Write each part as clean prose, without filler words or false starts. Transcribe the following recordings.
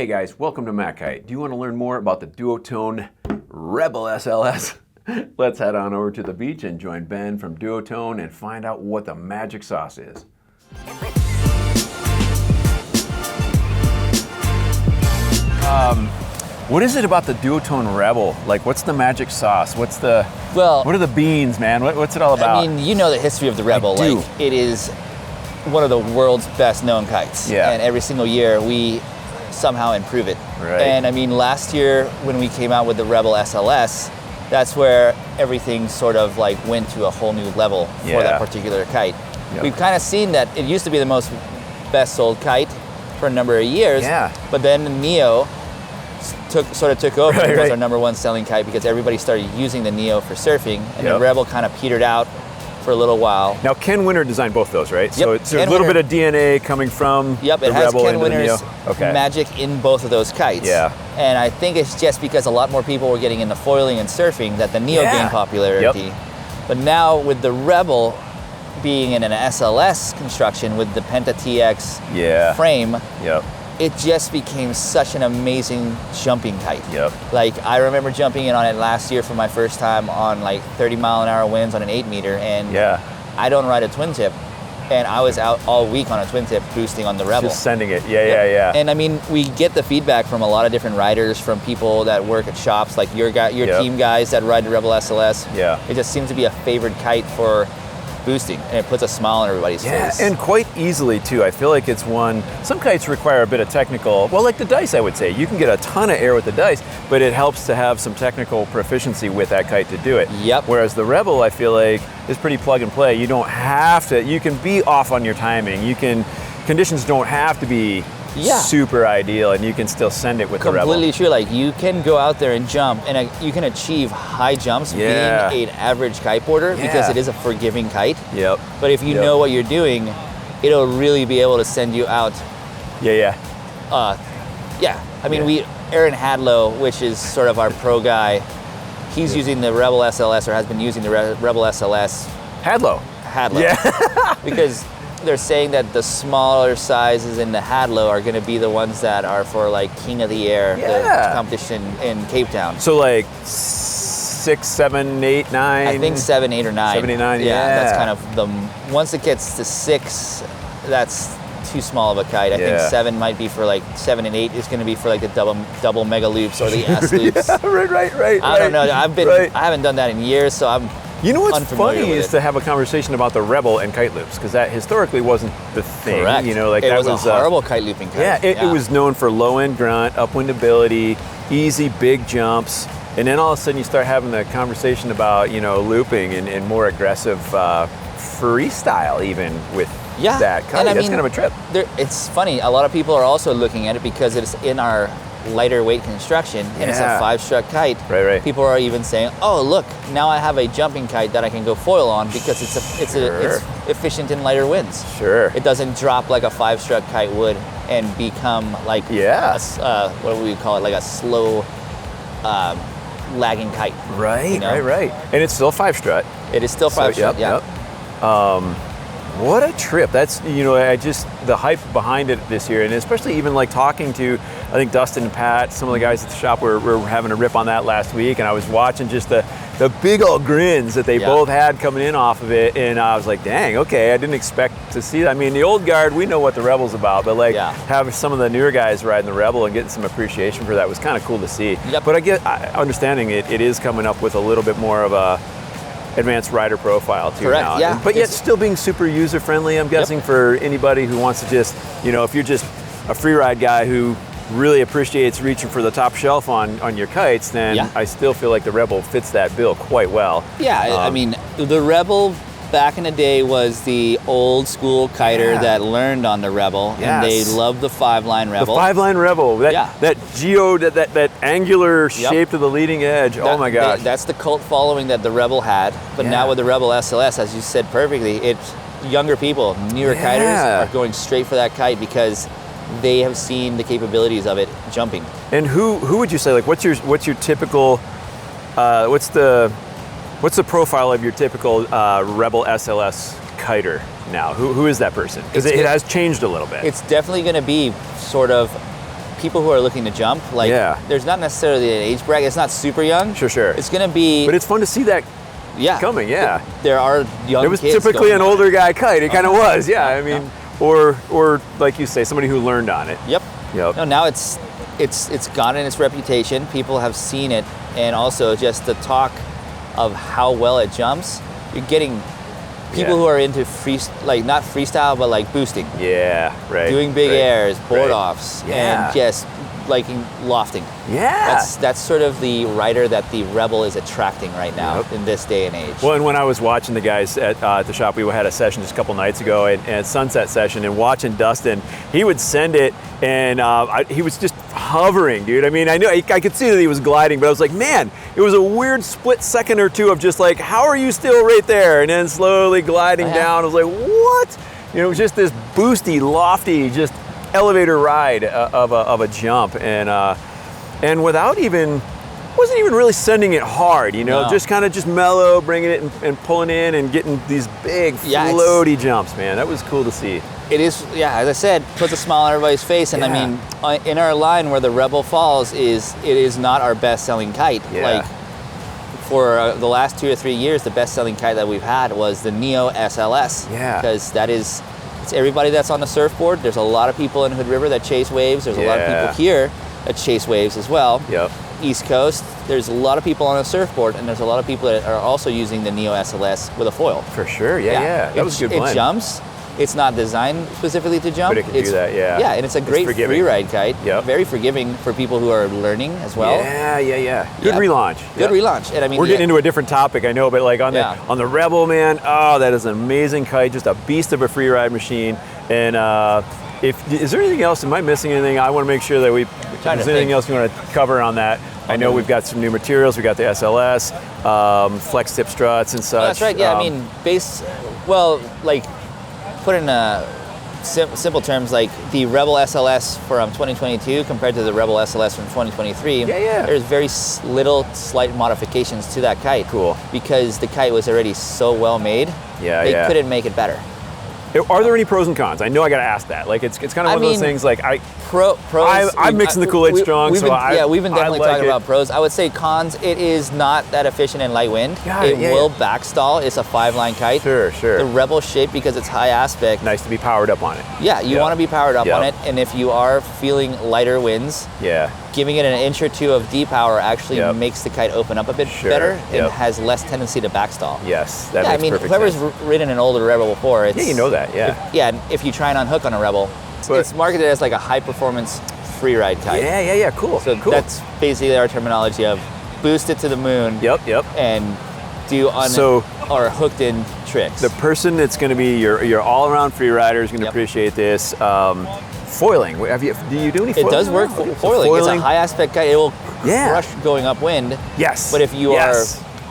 Hey guys, welcome to MACkite. Do you want to learn more about the Duotone Rebel SLS? Let's head on over to the beach and join Ben from Duotone and find out what the magic sauce is. What is it about the Duotone Rebel? Like, what's the magic sauce? What are the beans, man? What's it all about? I mean, you know the history of the Rebel. I do. Like, it is one of the world's best known kites. Yeah. And every single year we somehow improve it. Right. And I mean, last year when we came out with the Rebel SLS, that's where everything sort of like went to a whole new level for that particular kite. Yep. We've kind of seen that it used to be the most best sold kite for a number of years. Yeah. But then the Neo sort of took over and was Right. our number one selling kite because everybody started using the Neo for surfing, and Yep. the Rebel kind of petered out for a little while. Now, Ken Winter designed both those, right? Yep. So it's a Ken little Winter- bit of DNA coming from Yep, the it has Rebel Ken into the Neo. Winter's magic in both of those kites. Yeah. And I think it's just because a lot more people were getting into foiling and surfing that the Neo Yeah. gained popularity. Yep. But now with the Rebel being in an SLS construction with the Penta TX Yeah. frame, Yep. it just became such an amazing jumping kite. Yep. Like, I remember jumping in on it last year for my first time on like 30-mile-an-hour winds on an 8-meter, and Yeah. I don't ride a twin tip, and I was out all week on a twin tip boosting on the Rebel. Just sending it. Yeah. And I mean, we get the feedback from a lot of different riders, from people that work at shops, like your Yep. team guys that ride the Rebel SLS. Yeah. It just seems to be a favored kite for boosting, and it puts a smile on everybody's face. And quite easily too. I feel like it's one, some kites require a bit of technical, well, like the dice, I would say. You can get a ton of air with the dice, but it helps to have some technical proficiency with that kite to do it. Yep. Whereas the Rebel, I feel like, is pretty plug and play. You don't have to, you can be off on your timing. Conditions don't have to be super ideal, and you can still send it with the Rebel. Completely true. Like, you can go out there and jump, and you can achieve high jumps being an average kiteboarder because it is a forgiving kite. Yep. But if you know what you're doing, it'll really be able to send you out. Yeah. I mean, Aaron Hadlow, which is sort of our pro guy, he's using the Rebel SLS, or has been using the Rebel SLS. Hadlow. Yeah. Because they're saying that the smaller sizes in the Hadlow are going to be the ones that are for like King of the Air, the competition in Cape Town. So like 6, 7, 8, 9. I think 7, 8, or 9. 7, 8, 9. That's kind of once it gets to 6, that's too small of a kite. I think 7 might be for like 7 and 8 is going to be for like the double mega loops or the S loops. Right. I don't know. I haven't done that in years, so I'm. You know what's funny is to have a conversation about the Rebel and kite loops, because that historically wasn't the thing. Correct. You know, like it that was a horrible kite looping kite. It was known for low end grunt, upwind ability, easy big jumps, and then all of a sudden you start having the conversation about looping and more aggressive freestyle even with that kite. That's kind of a trip. It's funny. A lot of people are also looking at it because it's in our lighter weight construction, and it's a 5-strut kite. Right. People are even saying, "Oh, look! Now I have a jumping kite that I can go foil on because it's efficient in lighter winds. Sure. It doesn't drop like a 5-strut kite would and become like what would we call it? Like a slow, lagging kite. Right. And it's still 5-strut. It is still 5-strut. Yep. What a trip. That's, the hype behind it this year, and especially even like talking to, I think Dustin and Pat, some of the guys at the shop were having a rip on that last week, and I was watching just the big old grins that they both had coming in off of it, and I was like, dang, okay, I didn't expect to see that. I mean, the old guard, we know what the Rebel's about, but having some of the newer guys riding the Rebel and getting some appreciation for that was kind of cool to see. Yep. But understanding it is coming up with a little bit more of a advanced rider profile too. Correct, now. But yet still being super user friendly, I'm guessing, for anybody who wants to just, if you're just a free ride guy who really appreciates reaching for the top shelf on your kites, then I still feel like the Rebel fits that bill quite well. I mean, the Rebel back in the day was the old school kiter that learned on the Rebel, and they loved the 5-line Rebel. The 5-line Rebel, that geo, that angular shape to the leading edge. Oh my gosh. That's the cult following that the Rebel had, but now with the Rebel SLS, as you said perfectly, it's younger people, newer kiters are going straight for that kite because they have seen the capabilities of it jumping. And who would you say, like, what's your typical, what's the profile of your typical Rebel SLS kiter now? Who is that person? Because it has changed a little bit. It's definitely going to be sort of people who are looking to jump, like there's not necessarily an age bracket. It's not super young. Sure. It's going to be. But it's fun to see that coming. Yeah. There are young. It was kids typically an older guy kite. It kind of was. Yeah. I mean, or like you say, somebody who learned on it. Yep. No, now it's gotten its reputation. People have seen it, and also just the talk of how well it jumps. You're getting people who are into not freestyle, but like boosting. Yeah, right. Doing big airs, board offs, and just liking lofting. Yeah. That's sort of the rider that the Rebel is attracting right now in this day and age. Well, and when I was watching the guys at the shop, we had a session just a couple nights ago, and sunset session, and watching Dustin, he would send it, and he was just hovering, dude. I mean, I could see that he was gliding, but I was like, man, it was a weird split second or two of just like, how are you still right there? And then slowly gliding down. I was like, what? It was just this boosty, lofty, just elevator ride of a jump, and without wasn't even really sending it hard, just kind of just mellow, bringing it and pulling in and getting these big floaty jumps, man. That was cool to see. It is, as I said, puts a smile on everybody's face, and I mean, in our line where the Rebel falls it is not our best-selling kite. Like for the last 2 or 3 years, the best-selling kite that we've had was the Neo SLS. Because it's everybody that's on the surfboard. There's a lot of people in Hood River that chase waves. There's a lot of people here that chase waves as well. East Coast, there's a lot of people on a surfboard, and there's a lot of people that are also using the Neo SLS with a foil. For sure, that was a good blend. It jumps. It's not designed specifically to jump. But it can do that, Yeah, and it's a great free ride kite. Very forgiving for people who are learning as well. Good relaunch. Good relaunch. And I mean, we're getting into a different topic, I know, but like on the Rebel, man, that is an amazing kite, just a beast of a free ride machine. And is there anything else? Am I missing anything? I want to make sure that if there's anything else you want to cover on that. I know we've got some new materials. We got the SLS, flex tip struts and such. That's right. Yeah, I mean, put in simple terms, like the Rebel SLS from 2022 compared to the Rebel SLS from 2023. There's very little slight modifications to that kite. Cool. Because the kite was already so well made. They couldn't make it better. Are there any pros and cons? I know I got to ask that. Like it's kind of one of those things. Like pros. I'm mixing the Kool-Aid strong. We've been definitely talking about pros. I would say cons. It is not that efficient in light wind. It will backstall. It's a 5-line kite. Sure. The Rebel shape, because it's high aspect. Nice to be powered up on it. Yeah, you want to be powered up on it, and if you are feeling lighter winds, giving it an inch or two of D-power actually makes the kite open up a bit better and has less tendency to backstall. Yes, that makes perfect whoever's sense. ridden an older Rebel before, you know that. And if you try and unhook on a Rebel, it's marketed as like a high-performance free ride kite. Cool. So that's basically our terminology of boost it to the moon. And do or hooked in tricks. The person that's going to be your all-around free rider is going to appreciate this. Foiling. Do you do any foiling? It does work foiling. It's a high aspect kite. It will crush going upwind. Yes. But if you are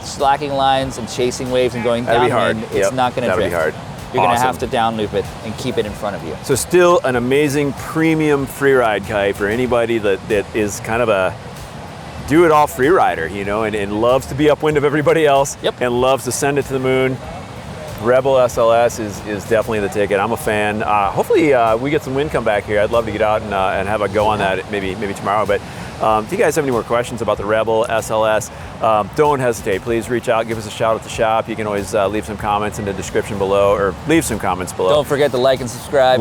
slacking lines and chasing waves and going downwind, it's not going to drift. That'd be hard. You're going to have to down loop it and keep it in front of you. So still an amazing premium free ride kite for anybody that is kind of a do-it-all free rider, and loves to be upwind of everybody else and loves to send it to the moon. Rebel SLS is definitely the ticket. I'm a fan. Hopefully we get some wind come back here. I'd love to get out and have a go on that maybe tomorrow. But if you guys have any more questions about the Rebel SLS, don't hesitate. Please reach out, give us a shout at the shop. You can always leave some comments in the description below, or leave some comments below. Don't forget to like and subscribe.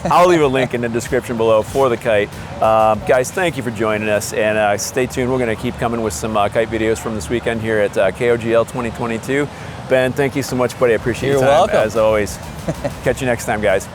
I'll leave a link in the description below for the kite. Guys, thank you for joining us, and stay tuned. We're going to keep coming with some kite videos from this weekend here at KOGL 2022. Ben, thank you so much, buddy. I appreciate your time, as always. Catch you next time, guys.